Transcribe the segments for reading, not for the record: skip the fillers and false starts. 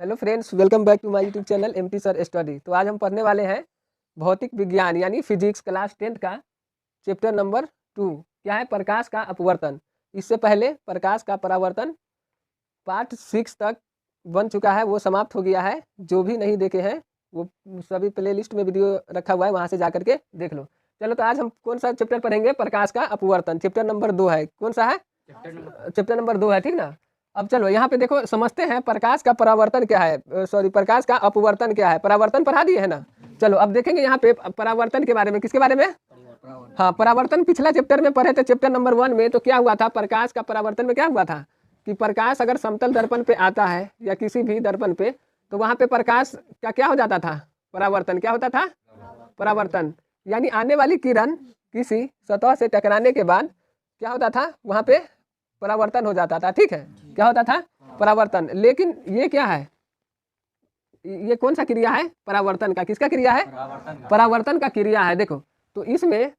Hello friends, welcome back to my YouTube channel MT sir study. तो आज हम पढ़ने वाले हैं भौतिक विज्ञान यानी फिजिक्स क्लास 10 का चैप्टर नंबर 2। क्या है? प्रकाश का अपवर्तन। इससे पहले प्रकाश का परावर्तन पार्ट 6 तक बन चुका है, वो समाप्त हो गया है। जो भी नहीं देखे हैं वो सभी प्लेलिस्ट में वीडियो रखा हुआ है, वहाँ से जा करके देख लो। चलो, तो आज हम कौन सा चैप्टर पढ़ेंगे? प्रकाश का अपवर्तन। चैप्टर नंबर 2 है। कौन सा है? चैप्टर नंबर 2 है, ठीक ना। अब चलो यहाँ पे देखो, समझते हैं प्रकाश का परावर्तन क्या है, सॉरी प्रकाश का अपवर्तन क्या है। परावर्तन पढ़ा दिए है ना। चलो अब देखेंगे यहाँ पे परावर्तन के बारे में। किसके बारे में? हाँ, परावर्तन पिछला चैप्टर में पढ़े थे, चैप्टर नंबर 1 में। तो क्या हुआ था प्रकाश का परावर्तन में? क्या हुआ था कि प्रकाश अगर समतल दर्पण पे आता है या किसी भी दर्पण पे, तो वहाँ पे प्रकाश का क्या हो जाता था? परावर्तन। क्या होता था? परावर्तन। यानी आने वाली किरण किसी सतह से टकराने के बाद क्या होता था? वहाँ पे परावर्तन हो जाता था। ठीक है, क्या होता था? परावर्तन। लेकिन ये क्या है? ये कौन सा क्रिया है? परावर्तन का। किसका क्रिया है? परावर्तन का क्रिया है। देखो, तो इसमें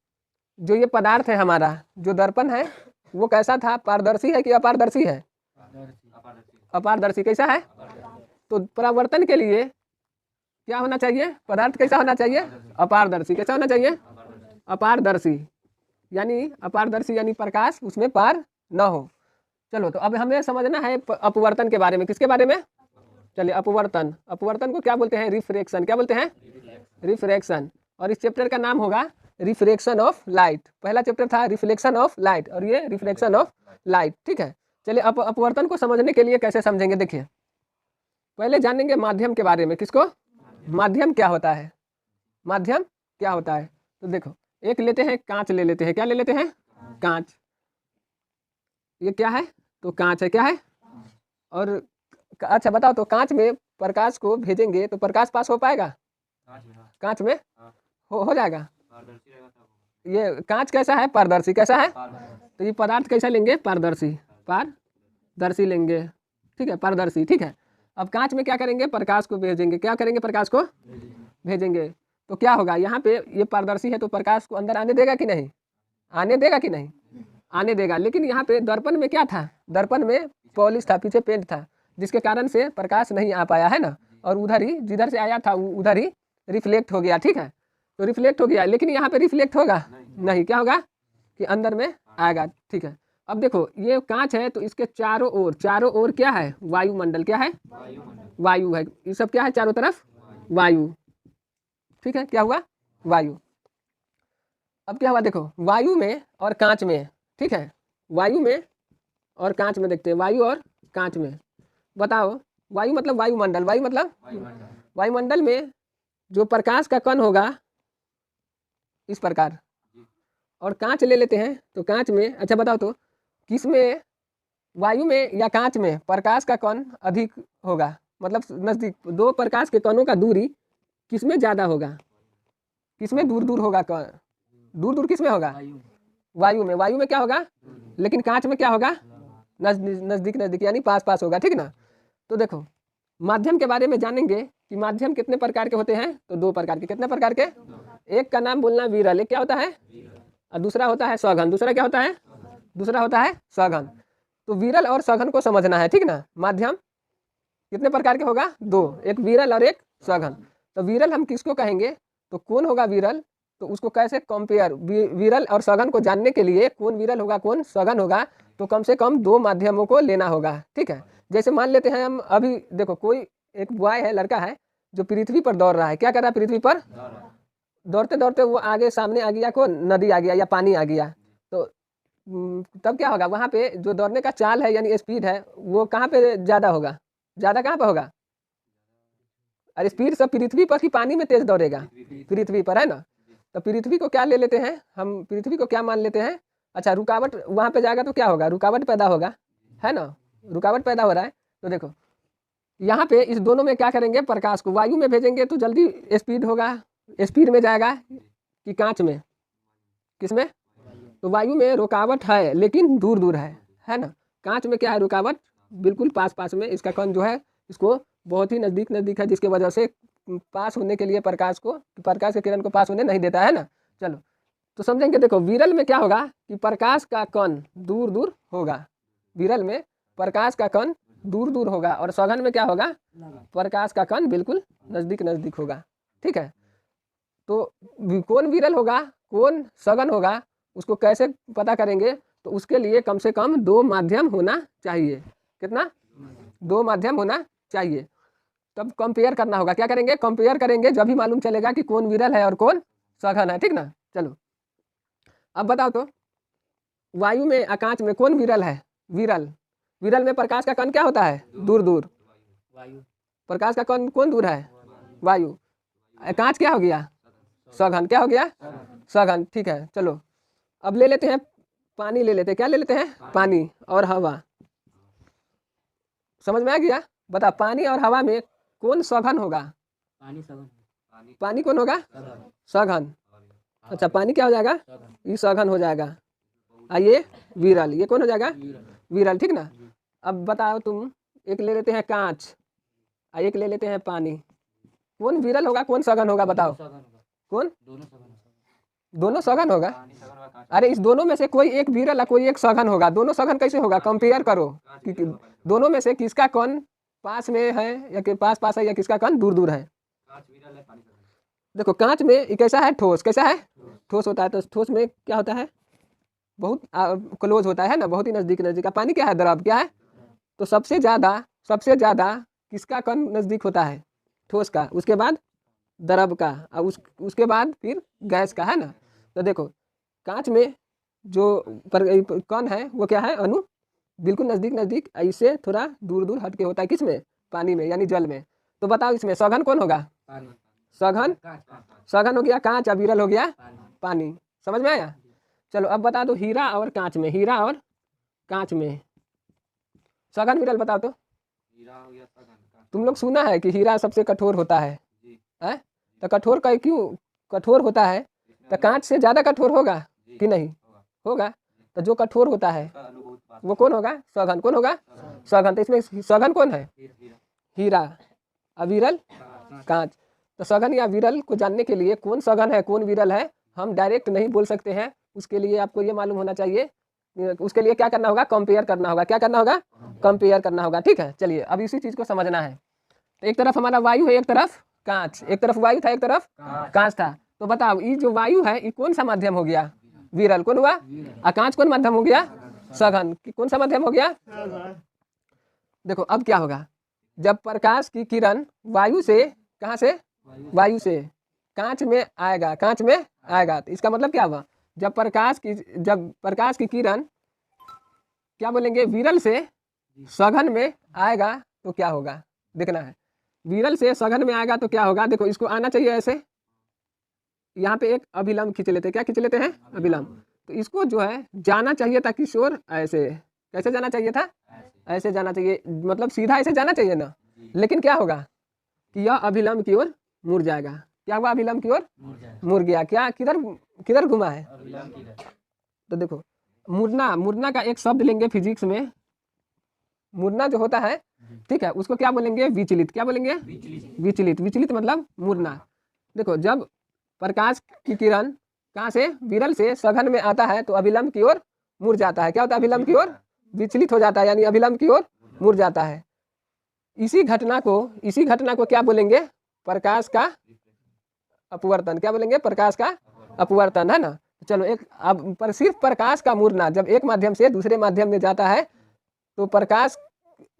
जो ये पदार्थ है हमारा, जो दर्पण है, वो कैसा था? पारदर्शी है कि अपारदर्शी है? अपारदर्शी। कैसा है? तो परावर्तन के लिए क्या होना चाहिए? पदार्थ कैसा होना चाहिए? अपारदर्शी। कैसा होना चाहिए? अपारदर्शी। यानी अपारदर्शी यानी प्रकाश उसमें पार न हो। चलो, तो अब हमें समझना है अपवर्तन के बारे में। किसके बारे में? चलिए, अपवर्तन। अपवर्तन को क्या बोलते हैं? रिफ्रैक्शन। क्या बोलते हैं? रिफ्रैक्शन। और इस चैप्टर का नाम होगा रिफ्रैक्शन ऑफ लाइट। पहला चैप्टर था रिफ्लेक्शन ऑफ लाइट और ये रिफ्रैक्शन ऑफ लाइट। ठीक है, चलिए अपवर्तन को समझने के लिए कैसे समझेंगे? देखिए, पहले जानेंगे माध्यम के बारे में। किसको? माध्यम क्या होता है? माध्यम क्या होता है? तो देखो, एक लेते हैं कांच, ले लेते हैं। क्या ले लेते हैं? कांच। ये क्या है? तो कांच है। क्या है? और अच्छा बताओ, तो कांच में प्रकाश को भेजेंगे तो प्रकाश पास हो पाएगा? कांच में हो जाएगा। ये कांच कैसा है? पारदर्शी। कैसा है? तो ये पदार्थ कैसा लेंगे? पारदर्शी। पारदर्शी लेंगे। ठीक है, पारदर्शी। ठीक है, अब कांच में क्या करेंगे? प्रकाश को भेजेंगे। क्या करेंगे? प्रकाश को भेजेंगे। तो क्या होगा? यहाँ पे ये पारदर्शी है तो प्रकाश को अंदर आने देगा कि नहीं? आने देगा कि नहीं? आने देगा। लेकिन यहाँ पे दर्पण में क्या था? दर्पण में पॉलिश था, पीछे पेंट था, जिसके कारण से प्रकाश नहीं आ पाया, है ना। और उधर ही जिधर से आया था उधर ही रिफ्लेक्ट हो गया। ठीक है, तो रिफ्लेक्ट हो गया। लेकिन यहाँ पे रिफ्लेक्ट होगा नहीं। क्या होगा? कि अंदर में आएगा। ठीक है, अब देखो, ये कांच है तो इसके चारों ओर क्या है? वायुमंडल। क्या है? वायु है। ये सब क्या है? चारों तरफ वायु। ठीक है, क्या हुआ? वायु। अब क्या हुआ? देखो, वायु में और कांच में। ठीक है, वायु में और कांच में देखते हैं। वायु और कांच में बताओ। वायु मतलब वायुमंडल। वायु मतलब वायुमंडल में जो प्रकाश का कण होगा इस प्रकार, और कांच ले लेते हैं तो कांच में, अच्छा बताओ तो किस में, वायु में या कांच में प्रकाश का कण अधिक होगा? मतलब नजदीक, दो प्रकाश के कणों का दूरी किस में ज्यादा होगा? किस में दूर दूर होगा? दूर दूर किस में होगा? वायु में। वायु में क्या होगा? लेकिन कांच में क्या होगा? नजदीक नजदीक यानी पास पास होगा। ठीक ना। तो देखो, माध्यम के बारे में जानेंगे कि माध्यम कितने प्रकार के होते हैं। तो 2 प्रकार के। कितने प्रकार के? एक का नाम बोलना विरल। एक क्या होता है? और दूसरा होता है सघन। दूसरा क्या होता है? दूसरा होता है सघन। तो विरल और सघन को समझना है। ठीक ना। माध्यम कितने प्रकार के होगा? 2, एक विरल और एक सघन। तो विरल हम किसको कहेंगे? तो कौन होगा विरल? तो उसको कैसे कंपेयर, विरल और सघन को जानने के लिए कौन विरल होगा कौन सघन होगा, तो कम से कम 2 माध्यमों को लेना होगा। ठीक है, जैसे मान लेते हैं हम, अभी देखो, कोई एक बॉय है, लड़का है, जो पृथ्वी पर दौड़ रहा है। क्या कर रहा है? पृथ्वी पर दौड़ते दौड़ते वो आगे सामने आ गया, को नदी आ गया या पानी आ गया। तो तब क्या होगा? वहाँ पे जो दौड़ने का चाल है यानी स्पीड है, वो कहाँ पे ज़्यादा होगा? ज़्यादा कहाँ पे होगा? अरे स्पीड सब पृथ्वी पर ही पानी में तेज दौड़ेगा? पृथ्वी पर, है ना। तो पृथ्वी को क्या ले लेते हैं हम? पृथ्वी को क्या मान लेते हैं? अच्छा, रुकावट वहाँ पे जाएगा तो क्या होगा? रुकावट पैदा होगा, है ना। रुकावट पैदा हो रहा है। तो देखो, यहाँ पे इस दोनों में क्या करेंगे? प्रकाश को वायु में भेजेंगे तो जल्दी स्पीड होगा, स्पीड में जाएगा, कि कांच में? किसमें? तो वायु में रुकावट है लेकिन दूर दूर है ना। कांच में क्या है? रुकावट बिल्कुल पास पास में। इसका कण जो है इसको बहुत ही नज़दीक नज़दीक है, जिसके वजह से पास होने के लिए प्रकाश के किरण को पास होने नहीं देता, है ना। चलो, तो समझेंगे। देखो, विरल में क्या होगा कि प्रकाश का कण दूर दूर होगा। विरल में प्रकाश का कण दूर दूर होगा, और सघन में क्या होगा, प्रकाश का कण बिल्कुल नजदीक नजदीक होगा। ठीक है, तो कौन विरल होगा कौन सघन होगा उसको कैसे पता करेंगे, तो उसके लिए कम से कम 2 माध्यम होना चाहिए। कितना, 2 माध्यम होना चाहिए। तब कंपेयर करना होगा, क्या करेंगे, कंपेयर करेंगे, जब भी मालूम चलेगा कि कौन विरल है और कौन सघन है। ठीक ना, चलो अब बताओ तो वायु में आकाश में कौन विरल है, विरल, विरल में प्रकाश का कण क्या होता है, दूर दूर, प्रकाश का कण कौन दूर है, वायु, आकाश क्या हो गया, सघन, क्या हो गया, सघन। ठीक है, चलो अब ले लेते हैं पानी, ले लेते हैं, क्या ले लेते हैं, पानी और हवा। समझ में आ गया, बता पानी और हवा में कौन सघन होगा, पानी कौन होगा, सघन। अच्छा, पानी क्या हो जाएगा, ये सघन हो जाएगा, ये विरल, ये कौन हो जाएगा, विरल। ठीक ना, अब बताओ तुम, एक ले लेते हैं कांच, एक ले लेते हैं पानी, कौन विरल होगा कौन सघन होगा, बताओ कौन, दोनों सघन होगा। अरे इस दोनों में से कोई एक विरल है कोई एक सघन होगा, दोनों सघन कैसे होगा, कंपेयर करो कि दोनों में से किसका कण पास में है या कि पास पास है या किसका कण दूर दूर है। देखो कांच में ये कैसा है, ठोस, कैसा है, ठोस होता है, तो ठोस में क्या होता है, बहुत क्लोज होता है ना, बहुत ही नजदीक नजदीक। पानी क्या है, द्रव, क्या है, तो सबसे ज्यादा किसका कण नजदीक होता है, ठोस का, उसके बाद द्रव का, और उसके बाद फिर गैस का, है ना। तो देखो कांच में जो कण है वो क्या है, अणु बिल्कुल नजदीक नजदीक, इससे थोड़ा दूर दूर हट के होता है, किसमें, पानी में यानी जल में। तो बताओ इसमें सघन कौन होगा, सघन, सघन हो गया कांच, विरल हो गया पानी। समझ में आया, चलो अब बता दो हीरा और कांच में, हीरा और कांच में सघन विरल बताओ तो। तुम लोग सुना है कि हीरा सबसे कठोर होता है, तो कठोर का क्यों कठोर होता है, तो कांच से ज्यादा कठोर होगा कि नहीं होगा, तो जो कठोर होता है वो कौन होगा, सघन, कौन होगा, सघन। तो इसमें सघन कौन है, हीरा, अविरल कांच। तो सघन या विरल को जानने के लिए कौन सघन है कौन विरल है हम डायरेक्ट नहीं बोल सकते हैं, उसके लिए आपको ये मालूम होना चाहिए, उसके लिए क्या करना होगा, कंपेयर करना होगा, क्या करना होगा, कंपेयर करना होगा। ठीक है, चलिए अब इसी चीज को समझना है। तो एक तरफ हमारा वायु है, एक तरफ कांच, एक तरफ वायु था एक तरफ कांच था। तो बताओ ये जो वायु है ये कौन सा माध्यम हो गया, विरल, कौन हुआ, कांच कौन माध्यम हो गया, सघन, कौन सा माध्यम हो गया। देखो अब क्या होगा, जब प्रकाश की किरण वायु से, कहाँ से, वायु से कांच में आएगा, कांच में आएगा, तो इसका मतलब क्या हुआ, जब प्रकाश की किरण क्या बोलेंगे, विरल से सघन में आएगा तो क्या होगा, देखना है, विरल से सघन में आएगा तो क्या होगा। देखो इसको आना चाहिए ऐसे, यहाँ पे एक अभिलंब खींच लेते हैं, क्या खींच लेते हैं, अभिलंब। तो इसको जो है जाना चाहिए था किशोर ऐसे, कैसे जाना चाहिए था, ऐसे जाना चाहिए, मतलब सीधा ऐसे जाना चाहिए ना, लेकिन क्या होगा कि यह अभिलंब की ओर मुड़ जाएगा। क्या हुआ, अभिलंब की ओर मुड़ गया, क्या, किधर किधर घुमा है। तो देखो मुड़ना, मुड़ना का एक शब्द लेंगे फिजिक्स में, मुड़ना जो होता है, ठीक है, उसको क्या बोलेंगे, विचलित, क्या बोलेंगे, विचलित, विचलित मतलब मुड़ना। देखो जब प्रकाश की किरण कहाँ से, विरल से सघन में आता है तो अभिलंब की ओर मुड़ जाता है, क्या होता है, अभिलंब की ओर विचलित हो जाता है, यानी अभिलंब की ओर मुड़ जाता है। इसी घटना को क्या बोलेंगे, प्रकाश का अपवर्तन, क्या बोलेंगे, प्रकाश का अपवर्तन, है ना। चलो एक अब पर सिर्फ प्रकाश का मुड़ना, जब एक माध्यम से दूसरे माध्यम में जाता है तो प्रकाश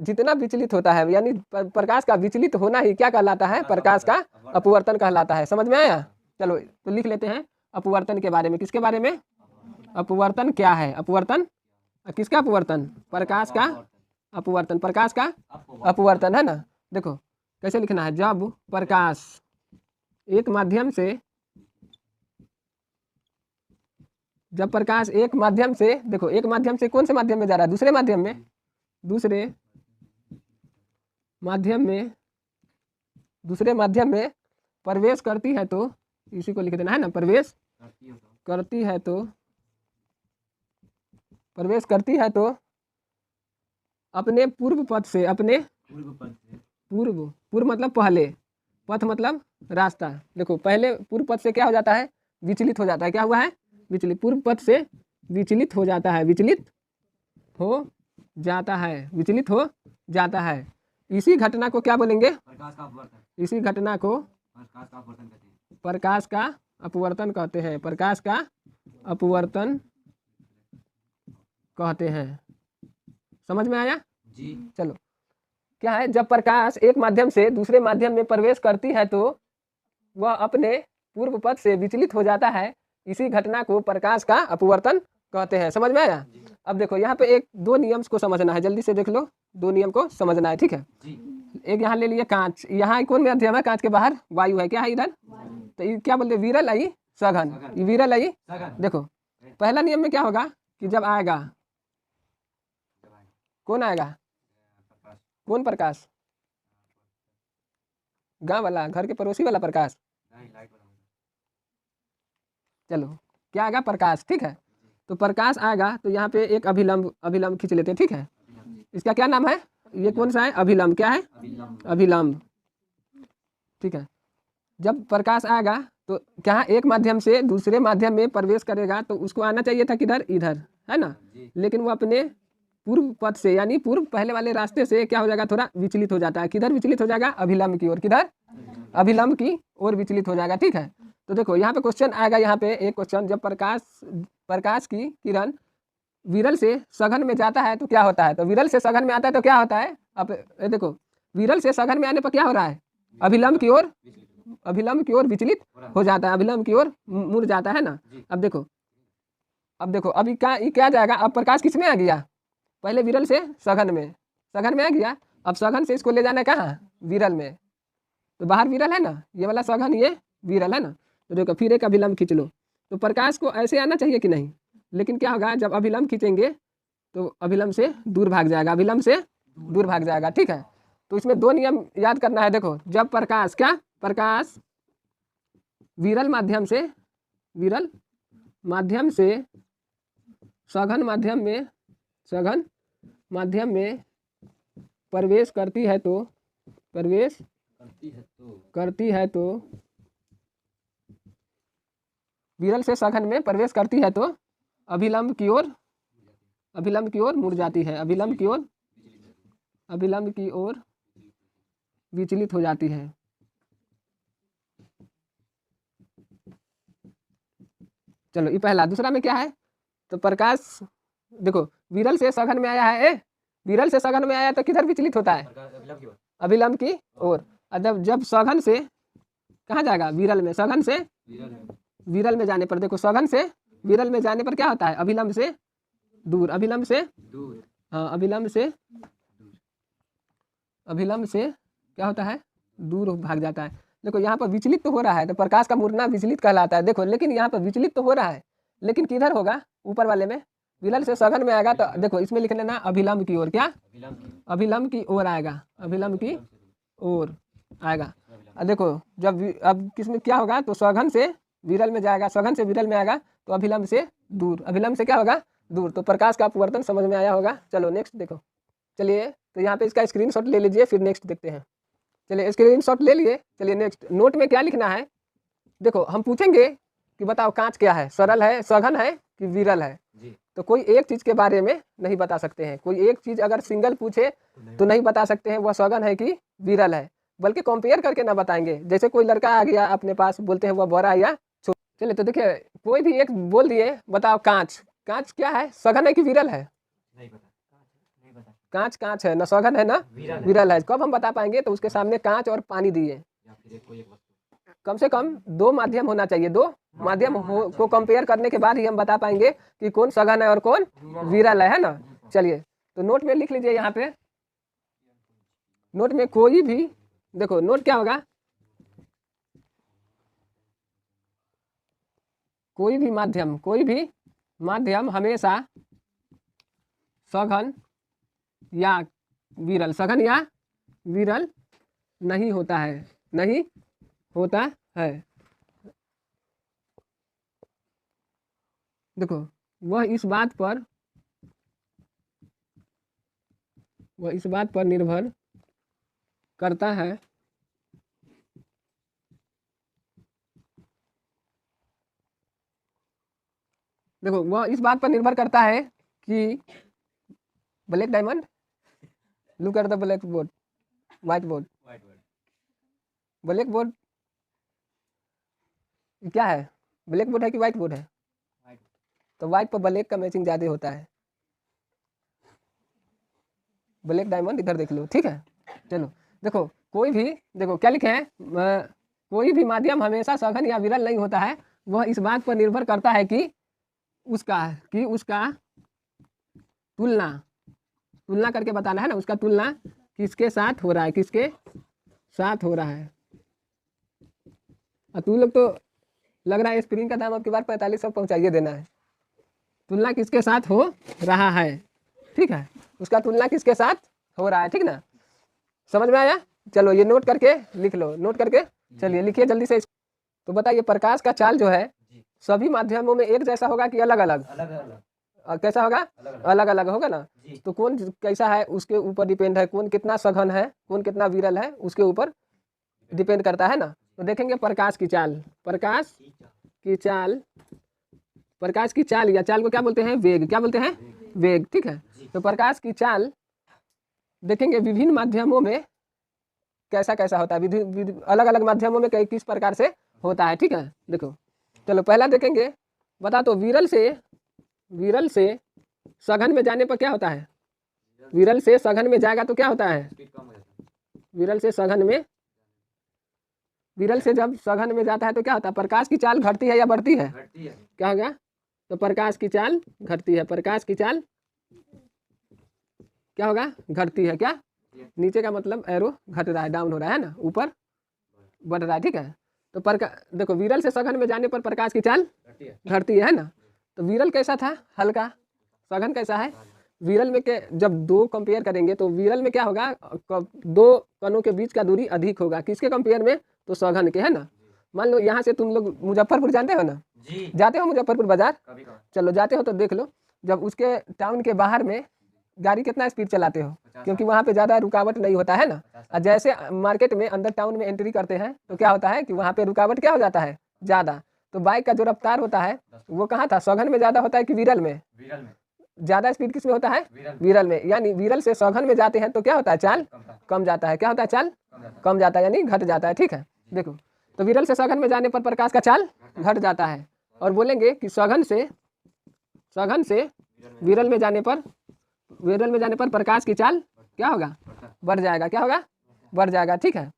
जितना विचलित होता है, यानी प्रकाश का विचलित होना ही क्या कहलाता है, प्रकाश का अपवर्तन कहलाता है। समझ में आया, चलो तो लिख लेते हैं अपवर्तन के बारे में, किसके बारे में, अपवर्तन क्या है, अपवर्तन किसका अपवर्तन, प्रकाश का अपवर्तन, प्रकाश का अपवर्तन, है ना। देखो कैसे लिखना है, जब प्रकाश एक माध्यम से, जब प्रकाश एक माध्यम से, देखो एक माध्यम से कौन से माध्यम में जा रहा है, दूसरे माध्यम में, दूसरे माध्यम में प्रवेश करती है, तो इसी को लिख देना है ना, प्रवेश करती है तो, प्रवेश करती है तो अपने पूर्व पथ से, अपने पूर्व मतलब पहले, पथ मतलब रास्ता। देखो पहले पूर्व पथ से क्या हो जाता है, विचलित हो जाता है, क्या हुआ है, विचलित, पूर्व पथ से विचलित हो जाता है, विचलित हो जाता है, विचलित हो जाता है। इसी घटना को क्या बोलेंगे? प्रकाश का अपवर्तन। इसी घटना को प्रकाश का अपवर्तन कहते हैं। प्रकाश का अपवर्तन कहते हैं। प्रकाश का अपवर्तन कहते हैं। समझ में आया? जी। चलो, क्या है, जब प्रकाश एक माध्यम से दूसरे माध्यम में प्रवेश करती है तो वह अपने पूर्व पथ से विचलित हो जाता है। इसी घटना को प्रकाश का अपवर्तन कहते हैं। समझ में आया? अब देखो यहाँ पे एक दो नियम को समझना है, जल्दी से देख लो, दो नियम को समझना है, ठीक है। एक यहाँ ले लिए कांच, यहाँ कौन माध्यम है? कांच के बाहर वायु है, क्या है इधर? तो ये क्या बोलते हैं? विरल आई सघन, ये विरल आई। देखो पहला नियम में क्या होगा कि जब आएगा, कौन आएगा? कौन प्रकाश? गांव वाला, घर के पड़ोसी वाला प्रकाश। चलो, क्या आएगा? प्रकाश, ठीक है। तो प्रकाश आएगा तो यहाँ पे एक अभिलंब, अभिलंब खींच लेते हैं, ठीक है। इसका क्या नाम है? ये कौन सा है? अभिलंब। क्या है? अभिलंब, ठीक है। जब प्रकाश आएगा तो क्या एक माध्यम से दूसरे माध्यम में प्रवेश करेगा तो उसको आना चाहिए था किधर? इधर, है ना। लेकिन वो अपने पूर्व पथ से, यानी पूर्व पहले वाले रास्ते से क्या हो जाएगा? थोड़ा विचलित हो जाता है। किधर विचलित हो जाएगा? अभिलंब की ओर। किधर? अभिलंब की ओर विचलित हो जाएगा, ठीक है। तो देखो यहाँ पे क्वेश्चन आएगा, यहाँ पे एक क्वेश्चन, जब प्रकाश की किरण विरल से सघन में जाता है तो क्या होता है? तो विरल से सघन में आता है तो क्या होता है? अब देखो, विरल से सघन में आने पर क्या हो रहा है? अभिलंब की ओर, अभिलंब की ओर विचलित हो जाता है, अभिलंब की ओर मुड़ जाता है ना। अब देखो, अभी क्या जाएगा? अब प्रकाश किस में आ गया? पहले विरल से सघन में, सघन में आ गया। अब सघन से इसको ले जाना है कहाँ? विरल में। तो बाहर विरल है ना, ये वाला सघन, ये विरल है ना। तो देखो फिर एक अभिलंब खींच लो, तो प्रकाश को ऐसे आना चाहिए कि नहीं? लेकिन क्या होगा? जब अभिलंब खींचेंगे तो अभिलंब से दूर भाग जाएगा, अभिलंब से दूर भाग जाएगा, ठीक है। तो इसमें दो नियम याद करना है। देखो, जब प्रकाश, क्या प्रकाश विरल माध्यम से, विरल माध्यम से सघन माध्यम में, सघन माध्यम में प्रवेश करती है तो, प्रवेश करती है तो विरल से सघन में प्रवेश करती है तो अभिलंब की ओर, अभिलंब की ओर मुड़ जाती है, अभिलंब की ओर, अभिलंब की ओर विचलित हो जाती है। चलो ये पहला। दूसरा में क्या है? तो प्रकाश देखो विरल से सघन में आया है, विरल से सघन में आया तो किधर विचलित होता है? अभिलंब की ओर। जब सघन से कहाँ जाएगा? विरल में। सघन से विरल में जाने पर, देखो सघन से विरल में जाने पर क्या होता है? अभिलंब से दूर, अभिलंब से दूर, हाँ अभिलंब से, अभिलंब से क्या होता है? दूर भाग जाता है। देखो यहाँ पर विचलित तो हो रहा है, तो प्रकाश का मुड़ना विचलित कहलाता है। देखो लेकिन यहाँ पर विचलित तो हो रहा है, लेकिन किधर होगा? ऊपर वाले में, विरल से सघन में आएगा। तो देखो इसमें लिख लेना अभिलंब की ओर। क्या? अभिलंब की ओर आएगा, अभिलंब की ओर आएगा। देखो जब अब किसमें क्या होगा? तो सघन से विरल में जाएगा, सघन से विरल में आएगा तो अभिलंब से दूर, अभिलंब से क्या होगा? दूर। तो प्रकाश का अपवर्तन समझ में आया होगा। चलो नेक्स्ट देखो। चलिए तो यहाँ पे इसका स्क्रीनशॉट ले लीजिए, फिर नेक्स्ट देखते हैं। चलिए स्क्रीनशॉट ले लिए। चलिए नेक्स्ट, नोट में क्या लिखना है? देखो हम पूछेंगे कि बताओ कांच क्या है, सरल है, सघन है कि विरल है? तो कोई एक चीज के बारे में नहीं बता सकते हैं। कोई एक चीज अगर सिंगल पूछे तो नहीं बता सकते हैं वह सघन है कि विरल है, बल्कि कंपेयर करके ना बताएंगे। जैसे कोई लड़का आ गया अपने पास, बोलते हैं वह बड़ा या छोटा। चलिए तो देखिए, कोई भी एक बोल दिए, बताओ कांच, कांच क्या है? सघन है कि विरल है? नहीं पता। कांच कांच है ना, सघन है ना विरल है। कब हम बता पाएंगे? तो उसके सामने कांच और पानी दिए, कम से कम दो माध्यम होना चाहिए। दो माध्यम को कंपेयर करने के बाद ही हम बता पाएंगे कि कौन सघन है और कौन विरल है ना। चलिए तो नोट में लिख लीजिए। यहाँ पे नोट में कोई भी, देखो नोट क्या होगा? कोई भी माध्यम, कोई भी माध्यम हमेशा सघन या विरल, सघन या विरल नहीं होता है, नहीं होता है। देखो वह इस बात पर निर्भर करता है देखो वह इस बात पर निर्भर करता है कि black diamond, look at the black board, white board. White board. Black board क्या है? ब्लैक बोर्ड है कि व्हाइट बोर्ड है? व्हाइट। तो व्हाइट पर ब्लैक का मैचिंग ज़्यादा होता है। ब्लैक डायमंड इधर देख लो, ठीक है। चलो देखो, कोई भी देखो क्या लिखे हैं, कोई भी माध्यम हमेशा सघन या विरल नहीं होता है। वह इस बात पर निर्भर करता है कि उसका तुलना तुलना करके बताना है ना, उसका तुलना किसके साथ हो रहा है, किसके साथ हो रहा है। और तू लोग तो लग रहा है स्प्रिंग का दाम अब की बार 4500 पहुंचाइए देना है। तुलना किसके साथ हो रहा है, ठीक है, उसका तुलना किसके साथ हो रहा है, ठीक ना। समझ में आया? चलो ये नोट करके लिख लो, नोट करके चलिए लिखिए जल्दी से। तो बताइए प्रकाश का चाल जो है जी। सभी माध्यमों में एक जैसा होगा कि अलग अलग? अलग अलग। कैसा होगा? अलग अलग। अलग अलग होगा ना। जी। तो कौन कैसा है उसके ऊपर डिपेंड है, कौन कितना सघन है, कौन कितना विरल है, उसके ऊपर डिपेंड करता है ना। तो देखेंगे प्रकाश की चाल, प्रकाश की चाल, प्रकाश की चाल या चाल को क्या बोलते हैं? वेग। क्या बोलते हैं? वेग, ठीक है। तो प्रकाश की चाल देखेंगे विभिन्न माध्यमों में कैसा कैसा होता है, अलग अलग माध्यमों में किस प्रकार से होता है, ठीक है। देखो चलो पहला देखेंगे, बता तो विरल से सघन में जाने पर क्या होता है? विरल से सघन में जाएगा तो क्या होता है? स्पीड कम हो जाता है। विरल से सघन में, विरल से जब सघन में जाता है तो क्या होता है? प्रकाश की चाल घटती है या बढ़ती है? घटती है। क्या होगा? तो प्रकाश की चाल घटती है, प्रकाश की चाल क्या होगा? घटती है। क्या? नीचे का मतलब एरो घट रहा है, डाउन हो रहा है ना, ऊपर बढ़ रहा है, ठीक है। तो देखो विरल से सघन में जाने पर प्रकाश की चाल घटती है ना। तो विरल कैसा था? हल्का। सघन कैसा है? विरल में के जब दो कंपेयर करेंगे तो विरल में क्या होगा? दो कणों के बीच का दूरी अधिक होगा, किसके कंपेयर में? तो सघन के, है ना। मान लो यहाँ से तुम लोग मुजफ्फरपुर जानते हो ना, जी। जाते हो मुजफ्फरपुर बाजार? कभी कभार। चलो जाते हो तो देख लो, जब उसके टाउन के बाहर में गाड़ी कितना स्पीड चलाते हो? 50। क्योंकि वहाँ पे ज़्यादा रुकावट नहीं होता है ना। 50। और जैसे मार्केट में अंदर टाउन में एंट्री करते हैं तो क्या होता है कि वहाँ पे रुकावट क्या हो जाता है? ज़्यादा। तो बाइक का जो रफ्तार होता है वो कहाँ था? सघन में ज़्यादा होता है कि विरल में? विरल में। ज़्यादा स्पीड किस में होता है? विरल। विरल में। यानी विरल से सघन में जाते हैं तो क्या होता है? चाल कम जाता है। क्या होता है? चाल कम जाता है, यानी घट जाता है, ठीक है। देखो तो विरल से सघन में जाने पर प्रकाश का चाल घट जाता है। और बोलेंगे कि सघन से विरल में जाने पर प्रकाश की चाल क्या होगा? बढ़ जाएगा। क्या होगा? बढ़ जाएगा, ठीक है।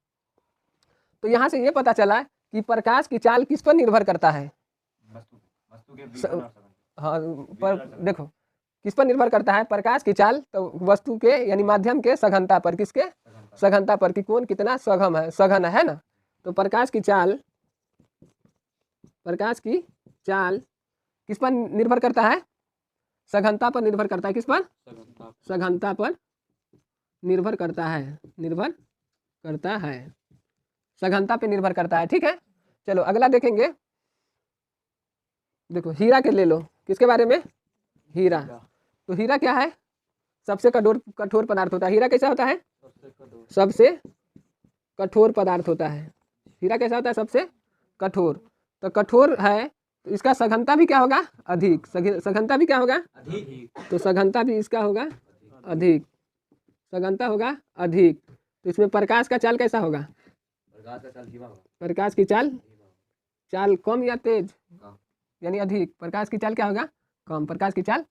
तो यहाँ से ये पता चला कि प्रकाश की चाल किस पर निर्भर करता है? वस्तु के विरल और सघन। हाँ, पर देखो किस पर निर्भर करता है प्रकाश की चाल? तो वस्तु के यानी माध्यम के सघनता पर। किसके? सघनता पर, कि कौन कितना सघन है ना। तो प्रकाश की चाल किस पर निर्भर करता है? सघनता पर निर्भर करता है। किस पर? सघनता पर निर्भर करता है, सघनता पे निर्भर करता है, ठीक है। चलो अगला देखेंगे, देखो हीरा के ले लो। किसके बारे में? हीरा। तो हीरा क्या है? सबसे कठोर पदार्थ होता है। हीरा कैसा होता है? सबसे कठोर पदार्थ होता है। हीरा कैसा होता है? सबसे कठोर। तो कठोर है तो इसका सघनता भी क्या होगा? अधिक। सघनता भी क्या होगा? अधिक। तो सघनता भी इसका होगा अधिक, सघनता होगा अधिक। तो इसमें प्रकाश का चाल कैसा होगा? प्रकाश का चाल धीमा होगा। प्रकाश की चाल कम या तेज? यानी अधिक। प्रकाश की चाल क्या होगा? कम। प्रकाश की चाल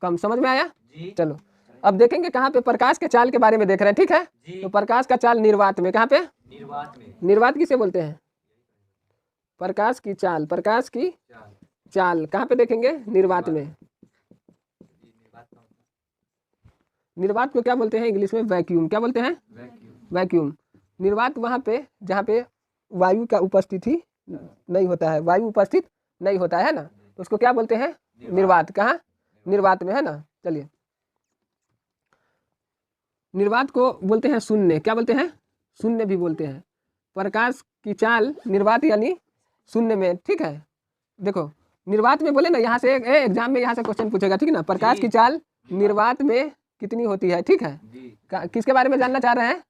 कम। समझ में आया? जी। चलो अब देखेंगे कहाँ पे प्रकाश के चाल के बारे में देख रहे हैं, ठीक है। जी। तो प्रकाश का चाल निर्वात में। कहाँ पे? निर्वात में। निर्वात किसे बोलते हैं? प्रकाश की चाल चाल कहाँ पे देखेंगे? निर्वात में। निर्वात को क्या बोलते हैं इंग्लिश में? वैक्यूम। क्या बोलते हैं? वैक्यूम। निर्वात वहाँ पे जहाँ पे वायु का उपस्थिति नहीं होता है, वायु उपस्थित नहीं होता है ना, तो उसको क्या बोलते हैं? निर्वात। कहाँ? निर्वात में, है ना। चलिए निर्वात को बोलते हैं शून्य। क्या बोलते हैं? शून्य भी बोलते हैं। प्रकाश की चाल निर्वात यानी शून्य में, ठीक है। देखो निर्वात में बोले ना, यहाँ से एग्जाम में यहाँ से क्वेश्चन पूछेगा, ठीक ना। प्रकाश की चाल निर्वात में कितनी होती है, ठीक है। किसके बारे में जानना चाह रहे हैं?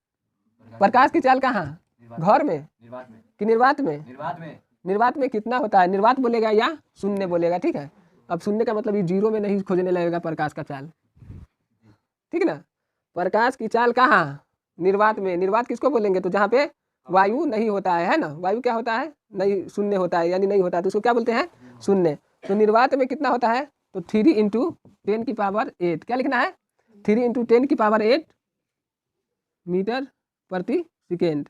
प्रकाश की चाल कहाँ? घर में कि निर्वात में? निर्वात में कितना होता है? निर्वात बोलेगा या शून्य बोलेगा, ठीक है। अब शून्य का मतलब ये जीरो में नहीं खोजने लगेगा प्रकाश का चाल, ठीक ना। प्रकाश की चाल कहाँ, निर्वात में। निर्वात किसको बोलेंगे, तो जहाँ पे वायु नहीं होता है ना, वायु क्या होता है, नहीं, शून्य होता है, यानी नहीं होता है, तो उसको क्या बोलते हैं, शून्य। तो निर्वात में कितना होता है, तो 3 × 10⁸ क्या लिखना है, 3 × 10⁸ मीटर प्रति सेकेंड,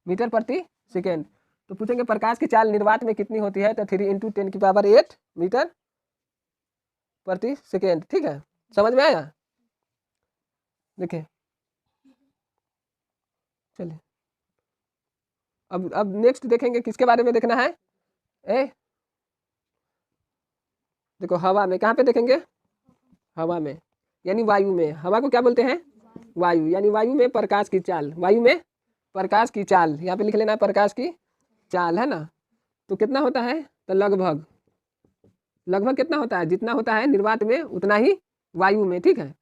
मीटर प्रति सेकेंड। तो पूछेंगे प्रकाश की चाल निर्वात में कितनी होती है, तो 3 × 10⁸ मीटर प्रति सेकेंड। ठीक है, समझ में आया। देखिए चलिए अब नेक्स्ट देखेंगे, किसके बारे में देखना है, देखो हवा में, कहाँ पे देखेंगे, हवा में यानी वायु में। हवा को क्या बोलते हैं, वायु, यानी वायु में प्रकाश की चाल, वायु में प्रकाश की चाल, यहाँ पे लिख लेना है प्रकाश की चाल, है ना। तो कितना होता है, तो लगभग लगभग कितना होता है, जितना होता है निर्वात में उतना ही वायु में। ठीक है,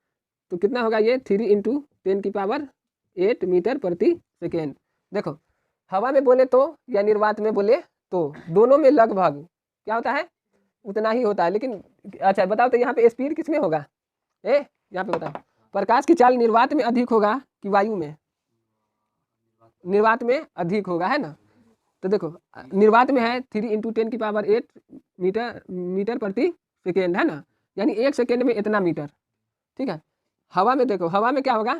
तो कितना होगा ये, 3 × 10⁸ मीटर प्रति सेकेंड। देखो हवा में बोले तो या निर्वात में बोले तो दोनों में लगभग क्या होता है, उतना ही होता है। लेकिन अच्छा बताओ तो यहाँ पे स्पीड किस में होगा, यहाँ पे बताओ, प्रकाश की चाल निर्वात में अधिक होगा कि वायु में, निर्वात में अधिक होगा, है ना। तो देखो निर्वात में है 3 × 10⁸ मीटर प्रति सेकेंड, है ना, यानी 1 सेकेंड में इतना मीटर। ठीक है, हवा में देखो, हवा में क्या होगा,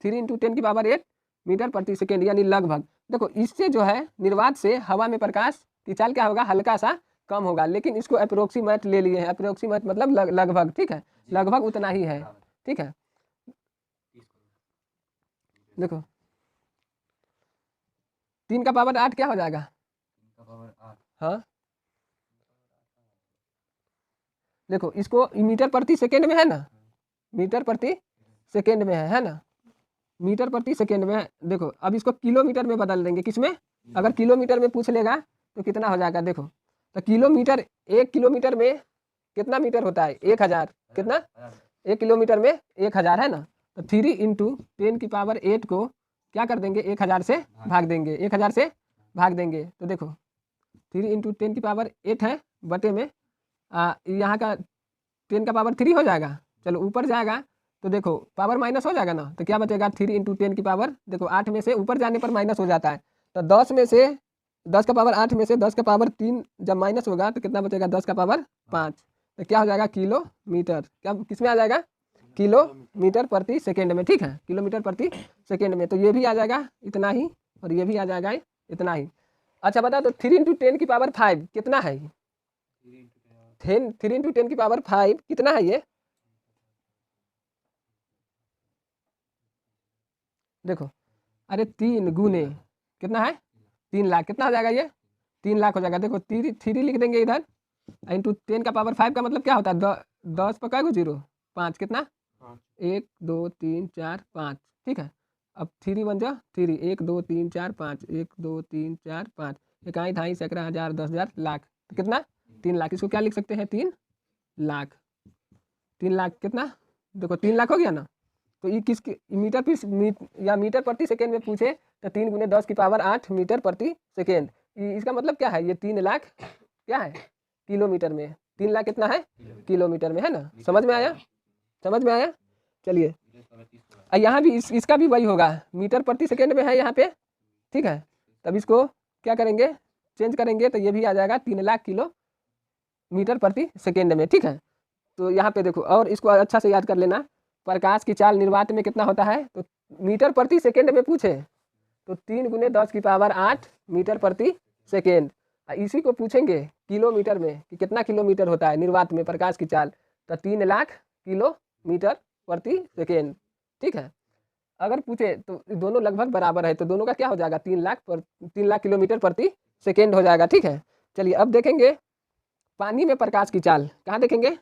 3 × 10⁸ मीटर प्रति सेकेंड, यानी लगभग। देखो इससे जो है निर्वात से हवा में प्रकाश की चाल क्या होगा, हल्का सा कम होगा, लेकिन इसको अप्रोक्सीमेट ले लिए हैं, अप्रोक्सीमेट मतलब लगभग। ठीक है, लगभग उतना ही है। ठीक है, देखो 3 का पावर 8 क्या हो जाएगा, हाँ देखो इसको मीटर प्रति सेकेंड में है ना, मीटर प्रति सेकेंड में है ना, मीटर प्रति सेकेंड में है। देखो अब इसको किलोमीटर में बदल देंगे, किसमें, अगर किलोमीटर में पूछ लेगा तो कितना हो जाएगा, देखो तो किलोमीटर, 1 किलोमीटर में कितना मीटर होता है, 1000, कितना, 1 किलोमीटर में 1000, है ना। तो 3 × 10⁸ को क्या कर देंगे, 1000 से भाग देंगे, 1000 से भाग देंगे। तो देखो 3 × 10⁸ है बटे में यहाँ का 10⁻³ हो जाएगा, चलो ऊपर जाएगा तो देखो पावर माइनस हो जाएगा ना, तो क्या बचेगा, 3 × 10⁻, देखो 8 में से ऊपर जाने पर माइनस हो जाता है, तो 10 में से 10⁻3 जब माइनस होगा तो कितना बचेगा, 10⁻5, तो क्या हो जाएगा, किलोमीटर। क्या किस में आ जाएगा, किलोमीटर प्रति सेकेंड में। ठीक है, किलोमीटर प्रति सेकेंड में। तो ये भी आ जाएगा इतना ही और ये भी आ जाएगा इतना ही। अच्छा बता तो 3 × 10⁵ कितना है, 3 × 10⁵ कितना है ये, देखो अरे 3 गुने कितना है, 3 लाख, कितना हो जाएगा ये, 3 लाख हो जाएगा। देखो 3 लिख देंगे इधर, इंटू 10⁻5 का मतलब क्या होता है, 10 पर क्या 0, 5, कितना, 1 2 3 4 5। ठीक है, अब 3 1 जा 3, 1 2 3 4 5, 1 2 3 4 5, इकाई ढाई सैकड़ा हजार 10,000 लाख, तो कितना, 3 लाख। इसको क्या लिख सकते हैं, 3 लाख, 3 लाख कितना, देखो 3 लाख हो गया ना। तो ये किसकी या मीटर प्रति सेकेंड में पूछे तो 3 × 10⁸ मीटर प्रति सेकेंड, इसका मतलब क्या है, ये 3 लाख क्या है, किलोमीटर में, 3 लाख कितना है, किलोमीटर में, है ना। समझ में आया, समझ में आया। चलिए यहाँ भी इसका भी वही होगा, मीटर प्रति सेकेंड में है यहाँ पे। ठीक है, तब इसको क्या करेंगे, चेंज करेंगे तो ये भी आ जाएगा 3 लाख किलोमीटर प्रति सेकेंड में। ठीक है, तो यहाँ पे देखो और इसको अच्छा से याद कर लेना, प्रकाश की चाल निर्वात में कितना होता है, तो मीटर प्रति सेकेंड में पूछे तो 3 × 10⁸ मीटर प्रति सेकेंड। इसी को पूछेंगे किलोमीटर में कि कितना किलोमीटर होता है निर्वात में प्रकाश की चाल, तो 3 लाख किलोमीटर प्रति सेकेंड। ठीक है, अगर पूछे तो दोनों लगभग बराबर है, तो दोनों का क्या हो जाएगा, 3 लाख किलोमीटर प्रति सेकेंड हो जाएगा। ठीक है, चलिए अब देखेंगे पानी में प्रकाश की चाल, कहाँ देखेंगे,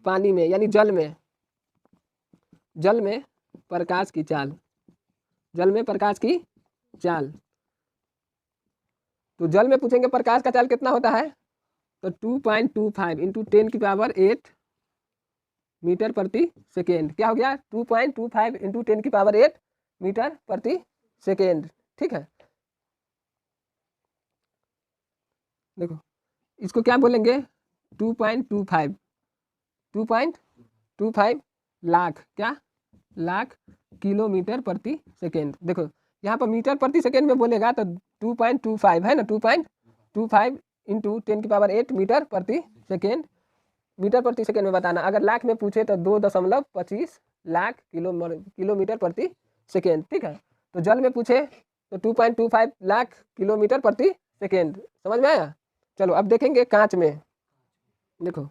पानी में यानी जल में, जल में प्रकाश की चाल, जल में प्रकाश की चाल। तो जल में पूछेंगे प्रकाश का चाल कितना होता है, तो 2.25 × 10⁸ मीटर प्रति सेकेंड, क्या हो गया, 2.25 × 10⁸ मीटर प्रति सेकेंड। ठीक है, देखो इसको क्या बोलेंगे, 2.25 लाख, क्या लाख किलोमीटर प्रति सेकेंड। देखो यहाँ पर मीटर प्रति सेकेंड में बोलेगा तो 2.25 है ना, 2.25 इंटू 10⁸ मीटर प्रति सेकेंड, मीटर प्रति सेकेंड में बताना। अगर लाख में पूछे तो 2.25 लाख किलोमीटर प्रति सेकेंड, ठीक है। तो जल में पूछे तो 2.25 लाख किलोमीटर प्रति सेकेंड, समझ में आया। चलो अब देखेंगे कांच में। देखो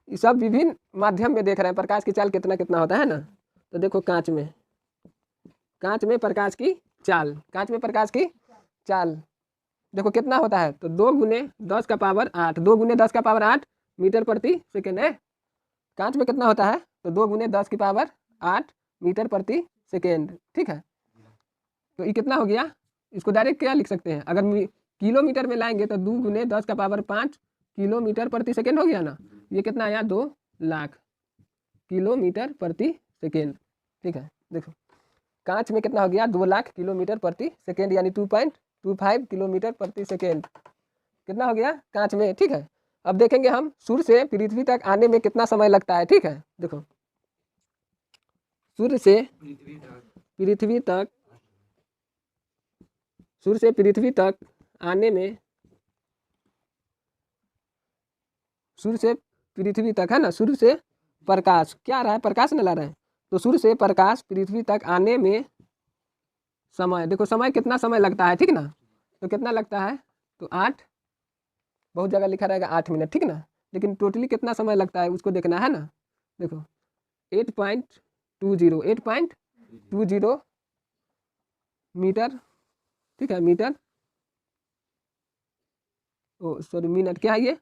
ये सब विभिन्न माध्यम में देख रहे हैं, प्रकाश की चाल कितना कितना होता है ना। तो देखो कांच में प्रकाश की चाल, कांच में प्रकाश की चाल देखो कितना होता है, तो 2 × 10⁸, 2 × 10⁸ मीटर प्रति सेकेंड है। कांच में कितना होता है, तो 2 × 10⁸ मीटर प्रति सेकेंड, ठीक है। तो ये कितना हो गया, इसको डायरेक्ट क्या लिख सकते हैं, अगर किलोमीटर में लाएंगे तो 2 × 10⁵ किलोमीटर प्रति सेकेंड हो गया ना। ये कितना आया, 2 लाख किलोमीटर प्रति सेकेंड, ठीक है। देखो कांच में कितना हो गया, 2 लाख किलोमीटर प्रति सेकेंड, यानी 2.25 किलोमीटर प्रति सेकेंड कितना हो गया कांच में, ठीक है। अब देखेंगे हम सूर्य से पृथ्वी तक आने में कितना समय लगता है, ठीक है। देखो सूर्य से पृथ्वी तक आने में, सूर्य से पृथ्वी तक है ना, सूर्य से प्रकाश क्या आ रहा है, प्रकाश न ला रहा है, तो सूर्य से प्रकाश पृथ्वी तक आने में समय, देखो समय कितना समय लगता है, ठीक ना। तो कितना लगता है, तो 8, बहुत जगह लिखा रहेगा 8 मिनट, ठीक ना। लेकिन टोटली कितना समय लगता है उसको देखना है ना। देखो 8.20 मीटर, ठीक है, मीटर, ओ सॉरी मिनट, क्या है ये,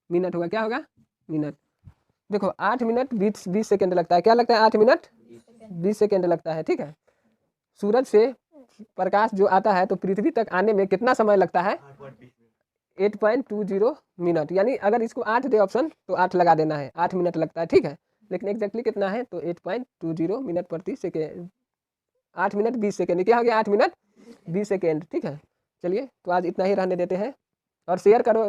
मिनट होगा, क्या होगा, मिनट। देखो 8 मिनट 20 सेकेंड लगता है, क्या लगता है, 8 मिनट 20 सेकेंड लगता है, ठीक है। सूरज से प्रकाश जो आता है तो पृथ्वी तक आने में कितना समय लगता है, 8.20 मिनट, यानी अगर इसको 8 दे ऑप्शन तो 8 लगा देना है, 8 मिनट लगता है, ठीक है। लेकिन एग्जैक्टली कितना है, तो 8.20 मिनट प्रति सेकेंड, 8 मिनट 20 सेकेंड, क्या हो गया, 8 मिनट 20 सेकेंड, ठीक है। चलिए तो आज इतना ही रहने देते हैं और शेयर करो।